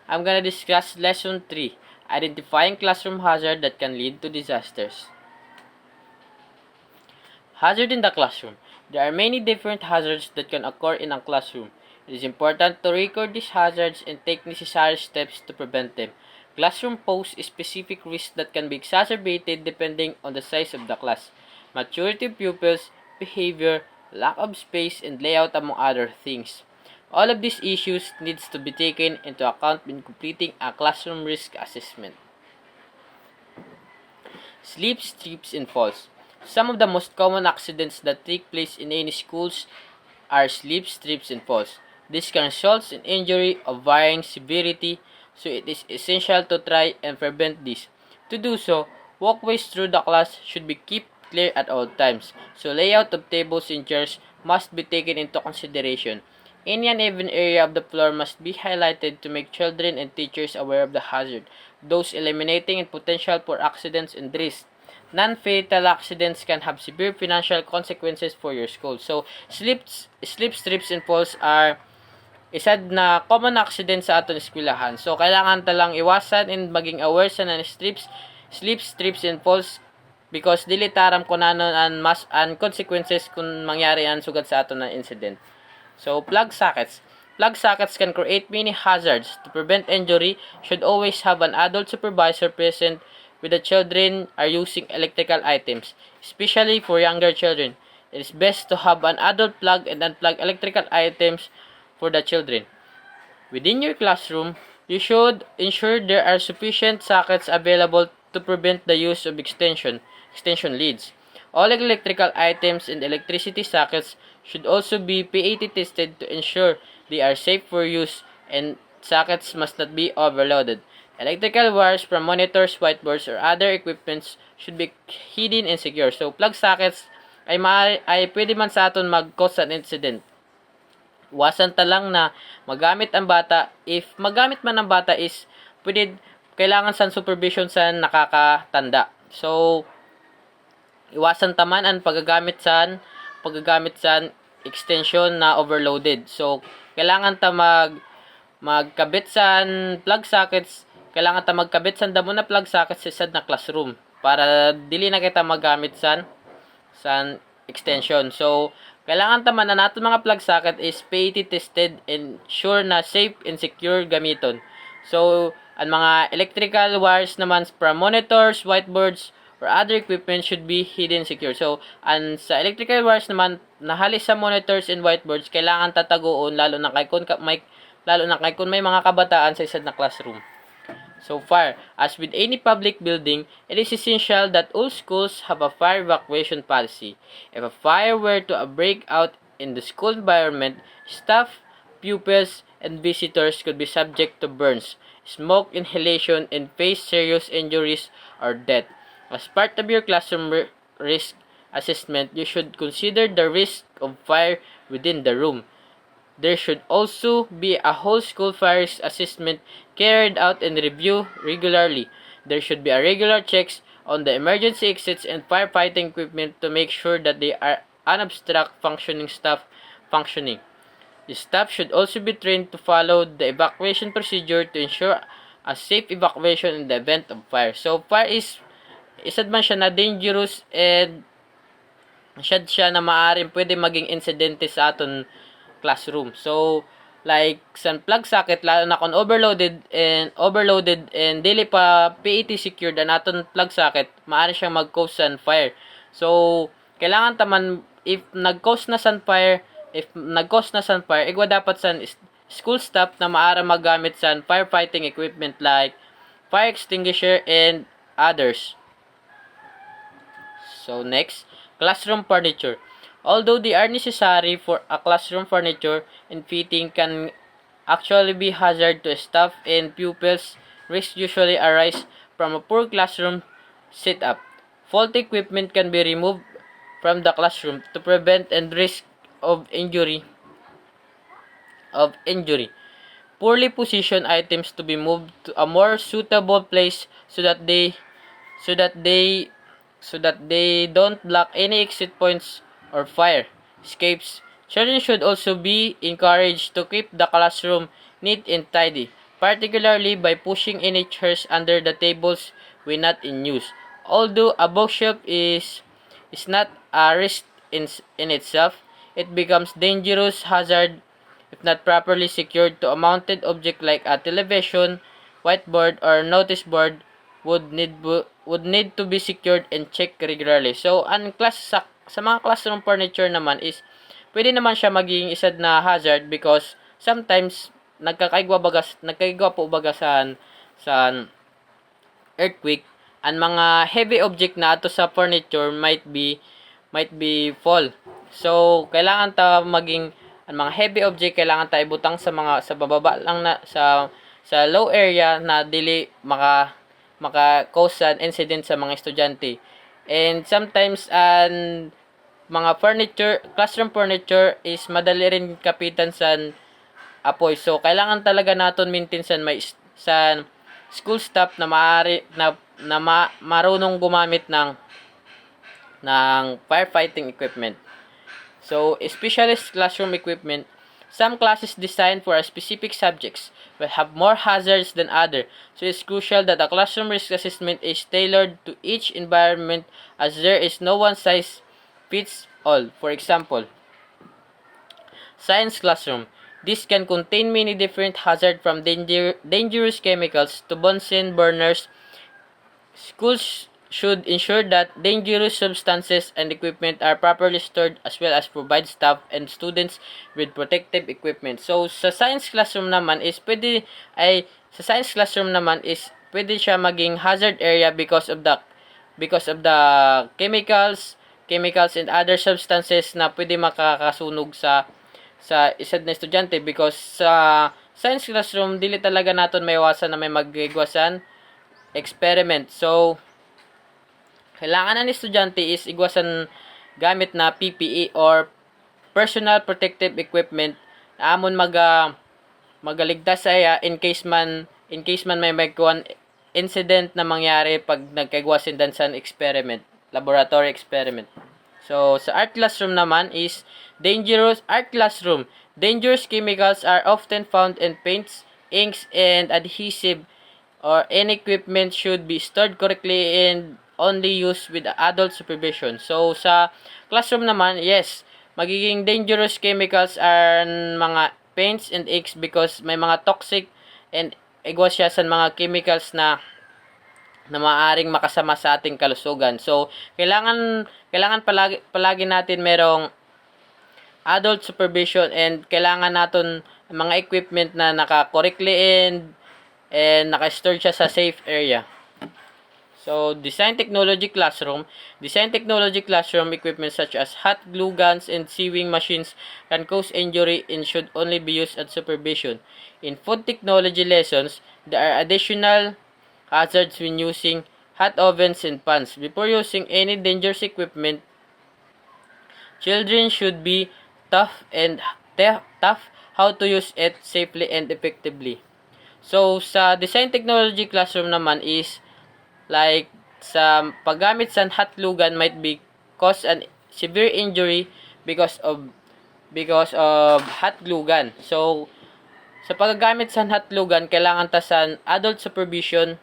I'm gonna discuss Lesson 3, Identifying Classroom Hazard that can lead to disasters. Hazard in the classroom. There are many different hazards that can occur in a classroom. It is important to record these hazards and take necessary steps to prevent them. Classroom pose specific risks that can be exacerbated depending on the size of the class, maturity of pupils, behavior, lack of space, and layout among other things. All of these issues needs to be taken into account when completing a classroom risk assessment. Slips, trips, and falls. Some of the most common accidents that take place in any schools are slips, trips, and falls. This can result in injury of varying severity, so it is essential to try and prevent this. To do so, walkways through the class should be kept clear at all times, so layout of tables and chairs must be taken into consideration. Any uneven area of the floor must be highlighted to make children and teachers aware of the hazard, thus eliminating and potential for accidents and risks. Non-fatal accidents can have severe financial consequences for your school. So, slips, trips, and falls are isa na common accident sa aton eskwelahan. So, kailangan talang iwasan and maging aware sa slips, trips, and falls because dili taram ko nanon ang consequences kung mangyari ang sugad sa aton na incident. So, plug sockets. Plug sockets can create many hazards. To prevent injury, should always have an adult supervisor present when the children are using electrical items, especially for younger children. It is best to have an adult plug and unplug electrical items for the children. Within your classroom, you should ensure there are sufficient sockets available to prevent the use of extension leads. All electrical items and electricity sockets should also be PAT tested to ensure they are safe for use, and sockets must not be overloaded. Electrical wires from monitors, whiteboards, or other equipments should be hidden and secure. So, plug sockets ay pwede man sa aton mag-cause an incident. Iwasan ta lang na magamit ang bata. If magamit man ang bata is kailangan sa supervision sa nakakatanda. So, iwasan taman ang paggagamit sa extension na overloaded. So, kailangan ta magkabit sa plug sockets, kailangan ta magkabit sa damo na plug sockets sa sad na classroom para dili na kita magamit sa extension. So, kailangan taman na naton mga plug socket is PAT tested and sure na safe and secure gamiton. So, ang mga electrical wires naman from monitors, whiteboards, or other equipment should be hidden secure. So, sa electrical wires naman, nahali sa monitors and whiteboards, kailangan tataguon lalo na kay kung may mga kabataan sa isad na classroom. So far, as with any public building, it is essential that all schools have a fire evacuation policy. If a fire were to break out in the school environment, staff, pupils, and visitors could be subject to burns, smoke inhalation, and face serious injuries or death. As part of your classroom risk assessment, you should consider the risk of fire within the room. There should also be a whole school fire assessment carried out and reviewed regularly. There should be a regular checks on the emergency exits and firefighting equipment to make sure that they are unobstruct functioning. The staff should also be trained to follow the evacuation procedure to ensure a safe evacuation in the event of fire. So, fire is isad man siya na dangerous and siya na maaaring pwede maging insidente sa aton classroom. So, like sa plug socket, lalo na kung overloaded and dili pa PAT secured ang aton plug socket, maaari siyang mag-cause ng fire. So, kailangan taman if nag-cause na san fire, igwa dapat sa school staff na maaari magamit sa firefighting equipment like fire extinguisher and others. So, next, classroom furniture. Although they are necessary for a classroom, furniture and fitting can actually be hazard to staff and pupils. Risks usually arise from a poor classroom setup. Faulty equipment can be removed from the classroom to prevent and risk of injury. Poorly positioned items to be moved to a more suitable place so that they don't block any exit points or fire escapes. Children should also be encouraged to keep the classroom neat and tidy. particularly by pushing any chairs under the tables when not in use. Although a bookshelf is not a risk in itself, it becomes dangerous hazard if not properly secured to a mounted object like a television, whiteboard, or notice board would need to be secured and checked regularly. So, sa mga classroom furniture naman is pwede naman siya maging isa na hazard because sometimes nagkakaigwa po baga sa earthquake and mga heavy object na ato sa furniture might be fall. So kailangan ta maging ang mga heavy object kailangan ta ibutang sa bababa lang na sa low area na dili maka cause an incident sa mga estudyante. And sometimes mga classroom furniture is madali rin kapitan sa apoy. So kailangan talaga naton maintain sa school staff na marunong gumamit ng firefighting equipment. So especially classroom equipment, some classes designed for a specific subjects will have more hazards than other. So it's crucial that a classroom risk assessment is tailored to each environment as there is no one size fits all. For example, science classroom. This can contain many different hazards from dangerous chemicals to Bunsen burners. Schools should ensure that dangerous substances and equipment are properly stored as well as provide staff and students with protective equipment. So sa science classroom naman is pwede siya maging hazard area because of the chemicals and other substances na pwede makakasunog sa isad na estudyante because sa science classroom dili talaga naton maiwasan na may magigwasan experiment. So kailangan ng estudyante is igwasan gamit na PPE or personal protective equipment na amon magaligtas sa iya in case man may magkuan incident na mangyari pag nagkaigwasin dan sa laboratory experiment. So sa art classroom naman is dangerous chemicals are often found in paints, inks, and adhesive or any equipment should be stored correctly and only used with adult supervision. So sa classroom naman, yes, magiging dangerous chemicals are mga paints and inks because may mga toxic and igwas siya sa mga chemicals na maaring makasama sa ating kalusugan. So kailangan palagi natin merong adult supervision and kailangan natin mga equipment na naka-correctly and naka-store siya sa safe area. So, design technology classroom equipment such as hot glue guns and sewing machines can cause injury and should only be used at supervision. In food technology lessons, there are additional hazards when using hot ovens and pans. Before using any dangerous equipment, children should be taught how to use it safely and effectively. So, sa design technology classroom naman is like sa paggamit sa hot glue gun might be cause an severe injury because of hot glue gun. So sa paggamit sa hot glue gun kailangan ta sa adult supervision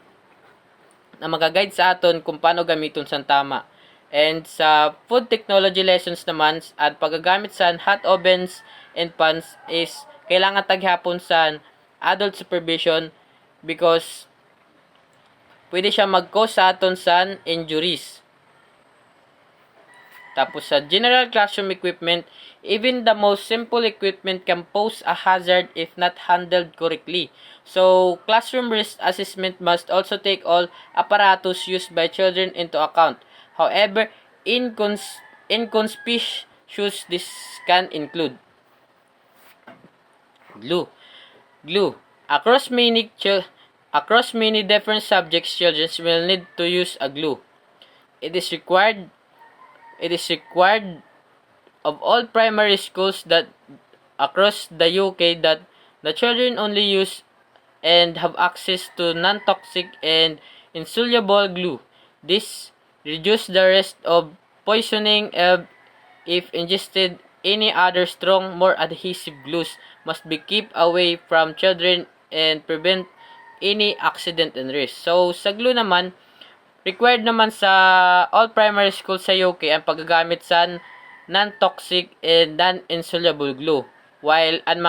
na maka-guide sa aton kung paano gamiton sa tama. And sa food technology lessons naman at paggamit sa hot ovens and pans is kailangan taghapon sa adult supervision because pwede siya mag-cause sa aton sa injuries. Tapos sa general classroom equipment, even the most simple equipment can pose a hazard if not handled correctly. So, classroom risk assessment must also take all apparatus used by children into account. However, inconspicuous this can include glue. Across many different subjects, children will need to use a glue. It is required of all primary schools that across the UK that the children only use and have access to non-toxic and insoluble glue. This reduces the risk of poisoning if ingested. Any other strong, more adhesive glues must be kept away from children and prevent any accident and risk. So, sa glue naman, required naman sa all primary school sa UK ang paggagamit sa non-toxic and non-insoluble glue. While ang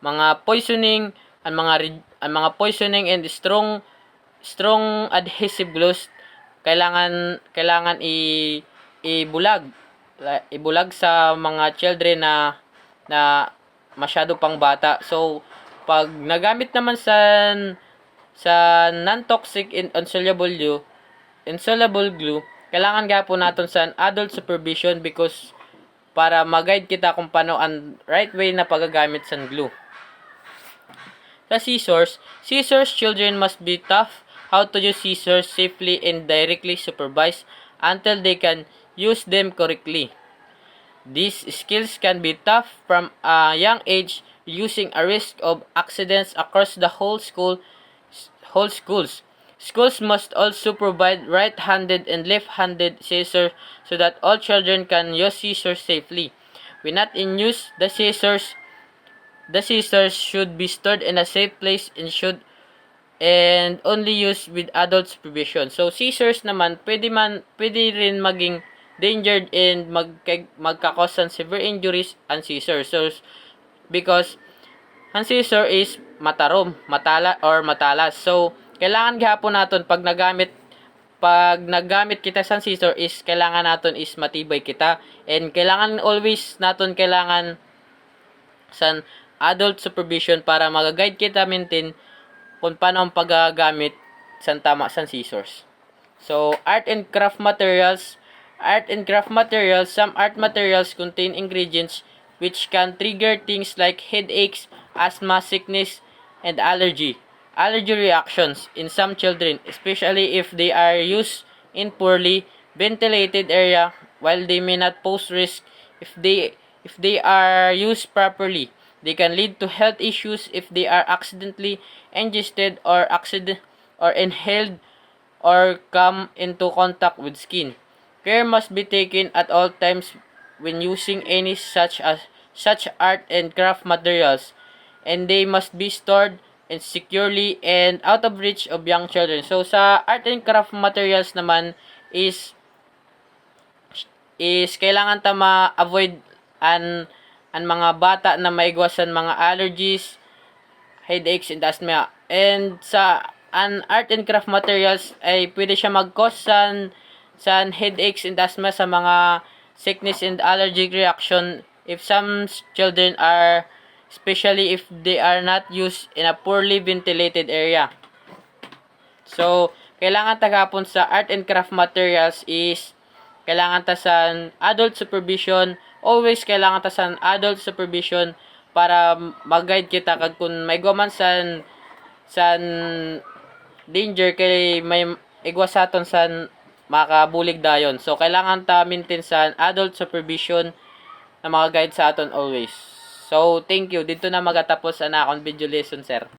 mga poisoning, ang mga poisoning and strong adhesive glues kailangan ibulag sa mga children na masyado pang bata. So pag nagamit naman sa non-toxic and insoluble glue, kailangan po natin sa adult supervision because para mag-guide kita kung paano ang right way na paggagamit sa glue. Sa scissors, children must be taught how to use scissors safely and directly supervised until they can use them correctly. These skills can be taught from a young age using a risk of accidents across the whole schools. Schools must also provide right-handed and left-handed scissors so that all children can use scissors safely. When not in use, the scissors should be stored in a safe place and only used with adult supervision. So scissors naman pwede rin maging dangered and magkakos ng severe injuries ang scissors. So because ang scissor is matalas. So kailangan gihapon naton pag naggamit kita sa scissor is kailangan naton is matibay kita, and kailangan always naton sa adult supervision para mag-guide kita maintain kung paano ang paggagamit sa tama sa scissors. So, art and craft materials, some art materials contain ingredients which can trigger things like headaches, asthma, sickness, and allergy reactions in some children, especially if they are used in poorly ventilated area. While they may not pose risk if they are used properly, they can lead to health issues if they are accidentally ingested or inhaled or come into contact with skin. Care must be taken at all times when using any such art and craft materials, and they must be stored and securely and out of reach of young children. So sa art and craft materials naman is kailangan ta ma-avoid ang mga bata na maigwasan mga allergies, headaches, and asthma. And sa art and craft materials ay pwede siya mag-cause sa headaches and asthma, sa mga sickness and allergic reaction if some children are, especially if they are not used in a poorly ventilated area. So kailangan tagapon sa art and craft materials is kailangan ta sa adult supervision. Always kailangan ta sa adult supervision para mag-guide kita kag kung may guman sa danger kay may igwasaton sa makabulig dayon. So kailangan ta maintain sa adult supervision na mga guide sa aton always. So thank you. Dito na magatapos ang akong video lesson, sir.